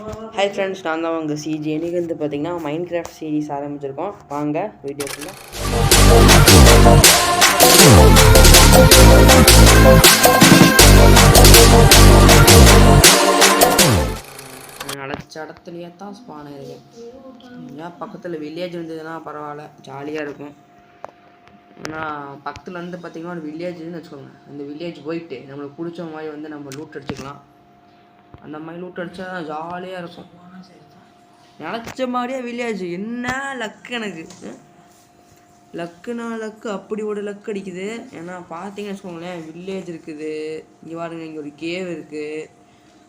Hi friends, நான் தான் உங்கள் சிஜி. இன்றைக்கி வந்து பார்த்திங்கன்னா மைண்ட் கிராஃப்ட் சீரீஸ் ஆரம்பிச்சிருக்கோம். வாங்க வீடியோக்குள்ள. அடைச்ச இடத்துலையே தான் ஸ்பான் ஆகிருக்கேன். ஏன் பக்கத்தில் வில்லேஜ் இருந்ததுன்னா பரவாயில்ல, ஜாலியாக இருக்கும். ஆனால் பக்கத்தில் வந்து பார்த்திங்கன்னா ஒரு வில்லேஜ்னு வச்சுக்கோங்க. அந்த வில்லேஜ் போயிட்டு நம்மளுக்கு பிடிச்ச மாதிரி வந்து நம்ம லூட் அடிச்சுக்கலாம். அந்த மாதிரி லூட் அடித்தா ஜாலியாக இருக்கும். நினச்ச மாதிரியே வில்லேஜ். என்ன லக்கு எனக்கு, லக்குனா லக்கு, அப்படி ஒரு லக்கு அடிக்குது. ஏன்னா பார்த்தீங்கன்னு வச்சுக்கோங்களேன், வில்லேஜ் இருக்குது. இங்கே பாருங்க, இங்கே ஒரு கேவ் இருக்குது.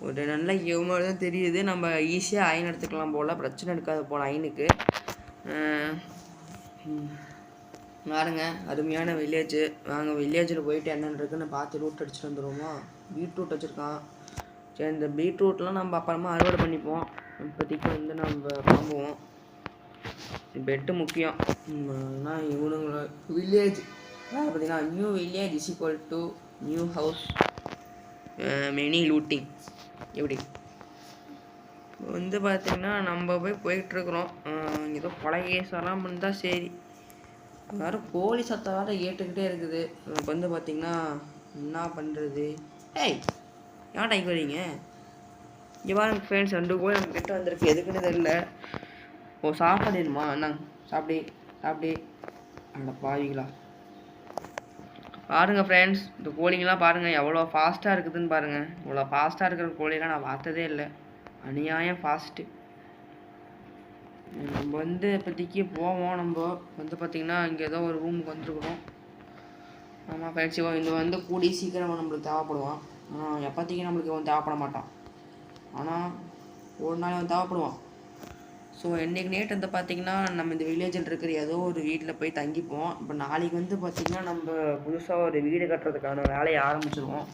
ஒரு நல்ல கேவ் மாதிரி தான் தெரியுது. நம்ம ஈஸியாக அயன் எடுத்துக்கலாம் போல், பிரச்சனை இருக்காது போல் அயனுக்கு. பாருங்க, அருமையான வில்லேஜ். வாங்க வில்லேஜில் போயிட்டு என்னென்னு இருக்குன்னு பார்த்து ரூட் அடிச்சுட்டு வந்துடுவோமா. பீட்ரூட் வச்சுருக்கான். சரி, இந்த பீட்ரூட்லாம் நம்ம அப்புறமா அறுவடை பண்ணிப்போம். இப்போதைக்கு வந்து நம்ம கிளம்புவோம். பெட்டு முக்கியம். ஆனால் இவனுங்களோட வில்லேஜ் பார்த்தீங்கன்னா, new village is equal to new house many looting. எப்படி வந்து பார்த்திங்கன்னா நம்ம போயிட்டுருக்குறோம். ஏதோ பழகேசெல்லாம் பண்ணால் சரி. வேறு கோழி சத்தம் வேறு கேட்டுக்கிட்டே இருக்குது. எனக்கு வந்து பார்த்திங்கன்னா என்ன பண்ணுறது. ஏய், ஏன்டா இங்கே வரீங்க? இங்கே பாருங்க ஃப்ரெண்ட்ஸ், 2 கோழி நம்ம கிட்ட வந்திருக்கு. எதுக்குன்னு தெரியல. ஓ, சாப்பிடுமா? அண்ணா சாப்பிடு. அந்த பாவிங்களா பாருங்கள் ஃப்ரெண்ட்ஸ், இந்த கோழிங்கெலாம் பாருங்கள் எவ்வளோ ஃபாஸ்ட்டாக இருக்குதுன்னு பாருங்கள். இவ்வளோ ஃபாஸ்ட்டாக இருக்கிற கோழிலாம் நான் பார்த்ததே இல்லை. அநியாயம் ஃபாஸ்ட்டு. நம்ம வந்து இப்போதைக்கு போவோம். நம்ம வந்து பார்த்திங்கன்னா இங்கே ஏதோ ஒரு ரூமுக்கு வந்துருக்குறோம். ஆமாம் ஃப்ரெண்ட்ஸ், இங்கே வந்து கூடி சீக்கிரம் நம்மளுக்கு தேவைப்படுவான். ஆனால் எப்போதைக்கு நம்மளுக்கு இவன் தேவைப்பட மாட்டான். ஆனால் ஒரு நாள் அவன் தேவைப்படுவான். ஸோ இன்றைக்கி நைட் வந்து பார்த்திங்கன்னா நம்ம இந்த வில்லேஜில் இருக்கிற ஏதோ ஒரு வீட்டில் போய் தங்கிப்போம். இப்போ நாளைக்கு வந்து பார்த்திங்கன்னா நம்ம புதுசாக ஒரு வீடு கட்டுறதுக்கான வேலையை ஆரம்பிச்சிடுவோம்.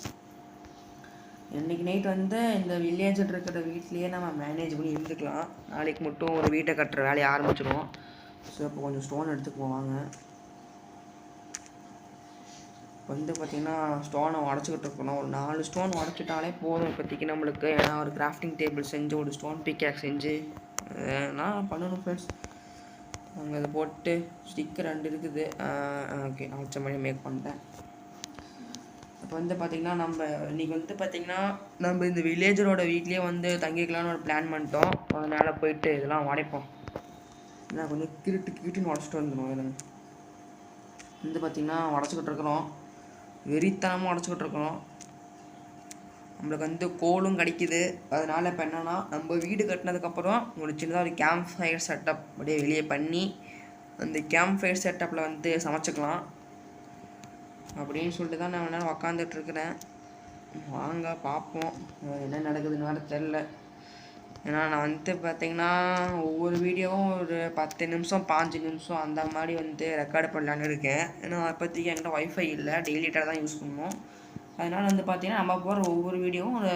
இன்றைக்கி நைட் வந்து இந்த வில்லேஜில் இருக்கிற வீட்லேயே நம்ம மேனேஜ் பண்ணி இருந்துக்கலாம். நாளைக்கு மட்டும் ஒரு வீட்டை கட்டுற வேலையை ஆரம்பிச்சிடுவோம். ஸோ இப்போ கொஞ்சம் ஸ்டோன் எடுத்துக்குவோம் வாங்க. வந்து பார்த்திங்கன்னா ஸ்டோனை உடச்சிக்கிட்டு இருக்கணும். ஒரு 4 ஸ்டோன் உடச்சிட்டாலே போதும் இப்போதைக்கு நம்மளுக்கு. ஏன்னா ஒரு கிராஃப்டிங் டேபிள் செஞ்சு ஒரு ஸ்டோன் பிக்கேக் செஞ்சு நான் பண்ணணும் ஃப்ரெண்ட்ஸ். அங்கே அதை போட்டு ஸ்டிக்கர் 2 இருக்குது. ஓகே, நான் வச்ச மாதிரி மேக் பண்ணிட்டேன். இப்போ வந்து பார்த்திங்கன்னா நம்ம இன்றைக்கி வந்து பார்த்திங்கன்னா நம்ம இந்த வில்லேஜரோட வீட்லேயே வந்து தங்கிக்கலான்னு ஒரு பிளான் பண்ணிட்டோம். அதனால் போயிட்டு இதெல்லாம் உடைப்போம். ஏன்னா கொஞ்சம் கிட்டுன்னு உடச்சிட்டு வந்துடும். இதுங்க வந்து பார்த்திங்கன்னா உடச்சிக்கிட்டு இருக்கிறோம். வெறித்தனமாக உடச்சிக்கிட்டு இருக்கிறோம். நம்மளுக்கு வந்து கோலும் கிடைக்குது. அதனால் இப்போ என்னென்னா, நம்ம வீடு கட்டினதுக்கப்புறம் ஒரு சின்னதாக ஒரு கேம்ப் ஃபயர் செட்டப் அப்படியே வெளியே பண்ணி அந்த கேம்ப் ஃபயர் செட்டப்பில் வந்து சமைச்சிக்கலாம் அப்படின்னு சொல்லிட்டு தான் நான் நேரம் உக்காந்துட்ருக்கிறேன். வாங்க பார்ப்போம் என்ன நடக்குதுன்னு வேறு தெரில. ஏன்னா நான் வந்து பார்த்திங்கன்னா ஒவ்வொரு வீடியோவும் ஒரு 10 நிமிஷம் 5 நிமிஷம் அந்த மாதிரி வந்து ரெக்கார்டு பண்ணலான்னு இருக்கேன். ஏன்னா அப்போதைக்கு என்கிட்ட ஒய்ஃபை இல்லை, டெய்லி டேட்டா தான் யூஸ் பண்ணுவோம். அதனால் வந்து பார்த்திங்கன்னா நம்ம போகிற ஒவ்வொரு வீடியோவும் ஒரு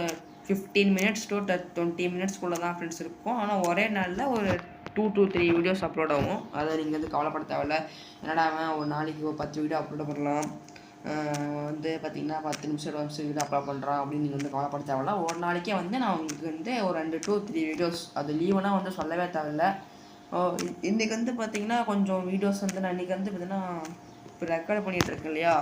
15 மினிட்ஸ் to 20 மினிட்ஸ்க்குள்ளே தான் ஃப்ரெண்ட்ஸ் இருக்கும். ஆனால் ஒரே நாளில் ஒரு 2 to 3 வீடியோஸ் அப்லோட் ஆகும். அதை நீங்கள் வந்து கவலைப்பட தேவையில்ல. என்னடா ஒரு நாளைக்கு ஒரு 10 வீடியோ அப்லோட் பண்ணலாம், வந்து பார்த்திங்கன்னா 10 நிமிஷம் 20 நிமிஷம் வீடியோ அப்லோட் பண்ணுறான் அப்படின்னு நீங்கள் வந்து கவலைப்பட தேவையில்ல. ஒரு நாளைக்கே வந்து நான் உங்களுக்கு வந்து ஒரு 2 to 3 வீடியோஸ், அது லீவுனா வந்து சொல்லவே தேவையில்ல. இன்றைக்கி வந்து பார்த்திங்கன்னா கொஞ்சம் வீடியோஸ் வந்து நான் இன்றைக்கி வந்து பார்த்திங்கன்னா இப்போ ரெக்கார்ட் பண்ணிகிட்ருக்கேன் இல்லையா.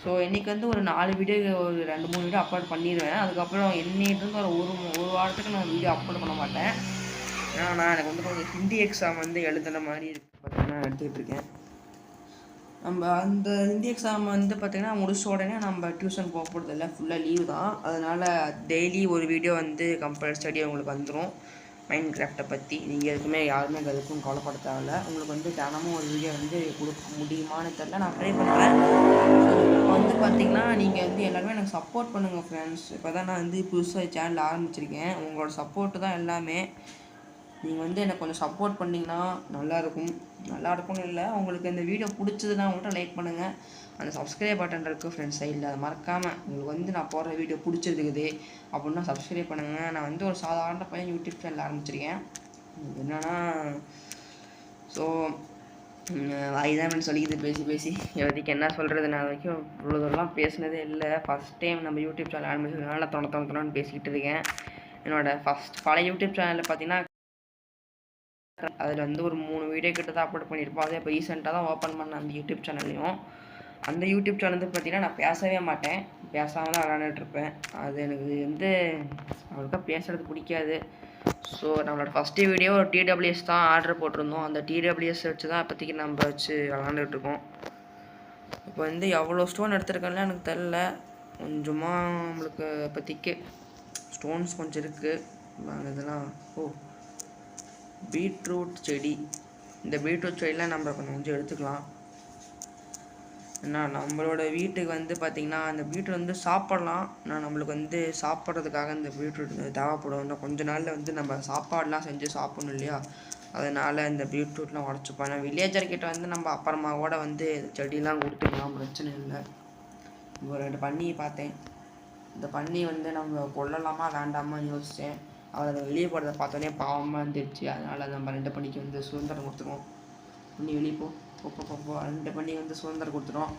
ஸோ இன்றைக்கி வந்து ஒரு 4 வீடியோ ஒரு 2-3 வீடியோ அப்லோட் பண்ணிடுவேன். அதுக்கப்புறம் இன்னிட்டு ஒரு வாரத்துக்கு நான் வீடியோ அப்லோட் பண்ண மாட்டேன். ஏன்னா நான் எனக்கு வந்து கொஞ்சம் ஹிந்தி எக்ஸாம் வந்து எழுதுன மாதிரி இருக்குது பார்த்திங்கன்னா எடுத்துக்கிட்டு இருக்கேன். நம்ம அந்த ஹிந்தி எக்ஸாம் வந்து பார்த்திங்கன்னா முடிச்ச உடனே நம்ம டியூஷன் போக போகிறது இல்லை, ஃபுல்லாக லீவு தான். அதனால் டெய்லி ஒரு வீடியோ வந்து கம்பல்சரி உங்களுக்கு வந்துடும் மைண்ட் கிராஃப்டை பற்றி. நீங்கள் எதுக்குமே யாருமே எதுக்கும் கவலைப்பட தேவையில்ல. உங்களுக்கு வந்து தினமும் ஒரு வீடியோ வந்து கொடுக்க முடியுமான்னு தெரில, நான் ட்ரை பண்ணுறேன். இப்போ வந்து பார்த்திங்கன்னா நீங்கள் வந்து எல்லாருமே எனக்கு சப்போர்ட் பண்ணுங்கள் ஃப்ரெண்ட்ஸ். இப்போ தான் நான் வந்து புதுசாக சேனல் ஆரம்பிச்சிருக்கேன். உங்களோட சப்போர்ட்டு தான் எல்லாமே. நீங்கள் வந்து எனக்கு கொஞ்சம் சப்போர்ட் பண்ணிங்கன்னா நல்லாயிருக்கும்னு இல்லை, உங்களுக்கு இந்த வீடியோ பிடிச்சதுன்னா மட்டும் லைக் பண்ணுங்கள். அந்த சப்ஸ்கிரைப் பட்டன் இருக்குது ஃப்ரெண்ட்ஸ் சைடில், அதை மறக்காமல். உங்களுக்கு வந்து நான் போடுற வீடியோ பிடிச்சிருக்குது அப்படின்னா சப்ஸ்கிரைப் பண்ணுங்கள். நான் வந்து ஒரு சாதாரண பையன் யூடியூப் சேனல் ஆரம்பிச்சிருக்கேன். என்னென்னா ஸோ வாய்தான் சொல்லிக்கிது பேசி இப்போதைக்கு என்ன சொல்கிறது. நான் வரைக்கும் இவ்வளோ தூரம்லாம் பேசினதே இல்லை. ஃபஸ்ட் டைம் நம்ம யூடியூப் சேனல் ஆரம்பிச்சதுனால தொணன்னு பேசிக்கிட்டு இருக்கேன். என்னோடய பழைய யூடியூப் சேனலில் பார்த்தீங்கன்னா அதில் வந்து ஒரு 3 வீடியோ கிட்ட தான் அப்லோட் பண்ணியிருப்போம். அதே இப்போ ரீசெண்டாக தான் ஓப்பன் பண்ணேன் அந்த யூடியூப் சேனல்லையும். அந்த யூடியூப் சேனல் வந்து பார்த்தீங்கன்னா நான் பேசவே மாட்டேன், பேசாமல் தான் விளாண்டுட்ருப்பேன். அது எனக்கு வந்து அவ்வளோக்கா பேசுகிறது பிடிக்காது. ஸோ நம்மளோட ஃபஸ்ட்டு வீடியோ ஒரு டிடபிள்யூஎஸ் தான் ஆர்டர் போட்டிருந்தோம். அந்த டிடபிள்யூஎஸ் வச்சு தான் இப்போதைக்கு நம்ம வச்சு விளாண்டுட்ருக்கோம். இப்போ வந்து எவ்வளோ ஸ்டோன் எடுத்துருக்கேன்ல எனக்கு தெரில, கொஞ்சமாக நம்மளுக்கு இப்போதைக்கு ஸ்டோன்ஸ் கொஞ்சம் இருக்குது. இதெல்லாம் பீட்ரூட் செடி, இந்த பீட்ரூட் செடியெலாம் நம்ம கொஞ்சம் எடுத்துக்கலாம். ஏன்னா நம்மளோட வீட்டுக்கு வந்து பார்த்திங்கன்னா அந்த பீட்ரூட் வந்து சாப்பிட்லாம். ஆனால் நம்மளுக்கு வந்து சாப்பிட்றதுக்காக இந்த பீட்ரூட் தேவைப்படும். இன்னும் கொஞ்ச நாளில் வந்து நம்ம சாப்பாடெலாம் செஞ்சு சாப்பிட்ணும் இல்லையா, அதனால் இந்த பீட்ரூட்லாம் உடச்சிப்போம். ஏன்னா வில்லேஜர்கிட்ட வந்து நம்ம அப்புறமா கூட வந்து செடியெலாம் கொடுத்துக்கலாம், பிரச்சனை இல்லை. ஒரு 2 பன்னியை பார்த்தேன். இந்த பன்னி வந்து நம்ம கொல்லலாமா வேண்டாமான்னு யோசித்தேன். அவர் அதை வெளியே போகிறத பார்த்தோன்னே பாவமாக இருந்துச்சு. அதனால் நம்ம 2 பன்னிக்கு வந்து சுதந்திரம் கொடுத்துருவோம். பன்னி வெளியே போ 2 பன்னிக்கு வந்து சுதந்திரம் கொடுத்துருவோம்.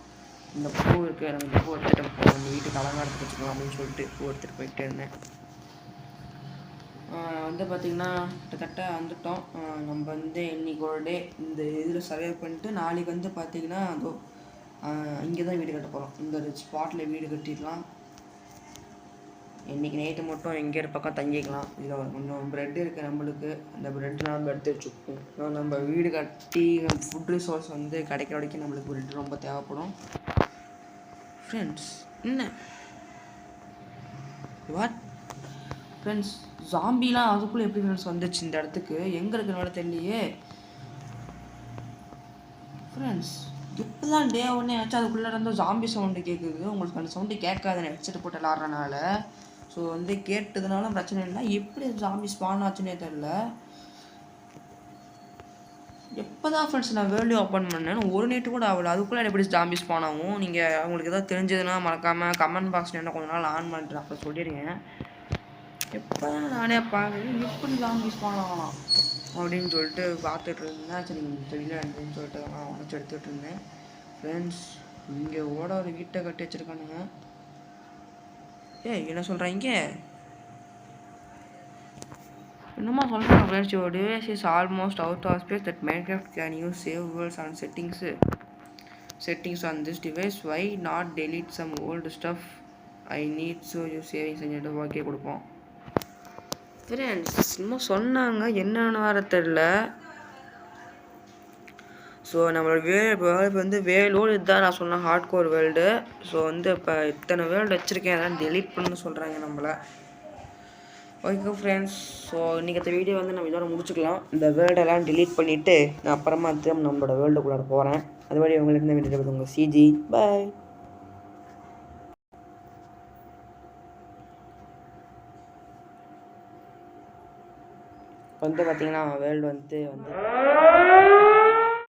இந்த பூ இருக்குது, நம்ம இந்த பூ எடுத்துகிட்டு போவோம், நம்ம வீட்டுக்கு அலங்காரத்துக்கு வச்சுக்கலாம் அப்படின்னு சொல்லிட்டு பூ எடுத்துகிட்டு போயிட்டே இருந்தேன். வந்து பார்த்திங்கன்னா கிட்டத்தட்ட வந்துட்டோம். நம்ம வந்து இன்றைக்கி ஒரு டே இந்த இதில் சர்வே பண்ணிட்டு நாளைக்கு வந்து பார்த்திங்கன்னா அதோ இங்கே தான் வீடு கட்ட போகிறோம். இந்த ஸ்பாட்டில் வீடு கட்டிடலாம். இன்றைக்கி நைட்டு மட்டும் எங்கேயோ பக்கம் தங்கிக்கலாம். இதில் கொஞ்சம் ப்ரெட் இருக்குது நம்மளுக்கு, அந்த ப்ரெட்லாம் நம்ம எடுத்து வச்சுப்போம். நம்ம வீடு கட்டி ஃபுட் ரிசோர்ஸ் வந்து கிடைக்கிற வரைக்கும் நம்மளுக்கு ப்ரெட் ரொம்ப தேவைப்படும். ஃப்ரெண்ட்ஸ் என்ன வாட் ஃப்ரெண்ட்ஸ், ஜாம்பிலாம் அதுக்குள்ளே எப்படி ஃப்ரெண்ட்ஸ் வந்துச்சு இந்த இடத்துக்கு? எங்கே இருக்குன்னு தெரியலையே ஃப்ரெண்ட்ஸ். இப்போ தான் டே ஒன்றே ஆச்சு, அதுக்குள்ளே இருந்து ஜாம்பி சவுண்டு கேட்குது. உங்களுக்கு அந்த சவுண்டு கேட்காது ஹெட்செட் போட்டு விளாட்றனால. ஸோ வந்து கேட்டதுனால பிரச்சனை இல்லை. எப்படி ஜாம்பி ஸ்பான் ஆச்சுன்னே தெரில. எப்போ தான் ஃப்ரெண்ட்ஸ் நான் வேர்ல்டு ஓப்பன் பண்ணேன், ஒரு நைட்டு கூட ஆகல, அதுக்குள்ளே எப்படி ஜாம்பி ஸ்பான் ஆகும்? நீங்கள் உங்களுக்கு எதாவது தெரிஞ்சதுன்னா மறக்காமல் கமெண்ட் பாக்ஸில் என்ன கொஞ்ச நாள் ஆன் பண்ணிட்டு அப்புறம் சொல்லிடுங்க. எப்போ தான் நானே பார்க்குறேன் எப்படி ஜாம்பி ஸ்பான் ஆகலாம் அப்படின்னு சொல்லிட்டு பார்த்துட்டு இருந்தேன். சரி தெரியல அப்படின்னு சொல்லிட்டு நான் உடச்சி எடுத்துகிட்டு இருந்தேன். ஃப்ரெண்ட்ஸ் இங்கே ஒரு வீட்டை கட்டி வச்சுருக்கானுங்க. என்ன சொல்கிறாங்க, என்னமா சொல்கிறாங்க friends? Your device is almost out of space that Minecraft can use save worlds and settings on this device. Why not delete some old stuff I need so you savings சொல்லிட்டு okay கொடுப்போம். Friends இன்னும் சொன்னாங்க என்னென்னு வேறு தெரில. So நம்மளோட world வந்து வேலோடு இதுதான் நான் சொன்னேன் ஹார்ட் கோர் வேர்ல்டு. ஸோ வந்து இப்போ இத்தனை வேர்ல்டு வச்சுருக்கேன், அதெல்லாம் டெலீட் பண்ணு சொல்கிறாங்க நம்மளை. ஓகே ஃப்ரெண்ட்ஸ், ஸோ இன்றைக்கி வீடியோ வந்து நம்ம இதோட முடிச்சுக்கலாம். இந்த வேர்ல்டெல்லாம் டெலீட் பண்ணிவிட்டு நான் அப்புறமா திரும்ப நம்மளோட வேர்ல்டுக்குள்ளார போகிறேன். அதுபடி உங்களுக்கு இந்த வீடியோ உங்கள் சிஜி பாய். வந்து பார்த்திங்கன்னா வேர்ல்டு வந்து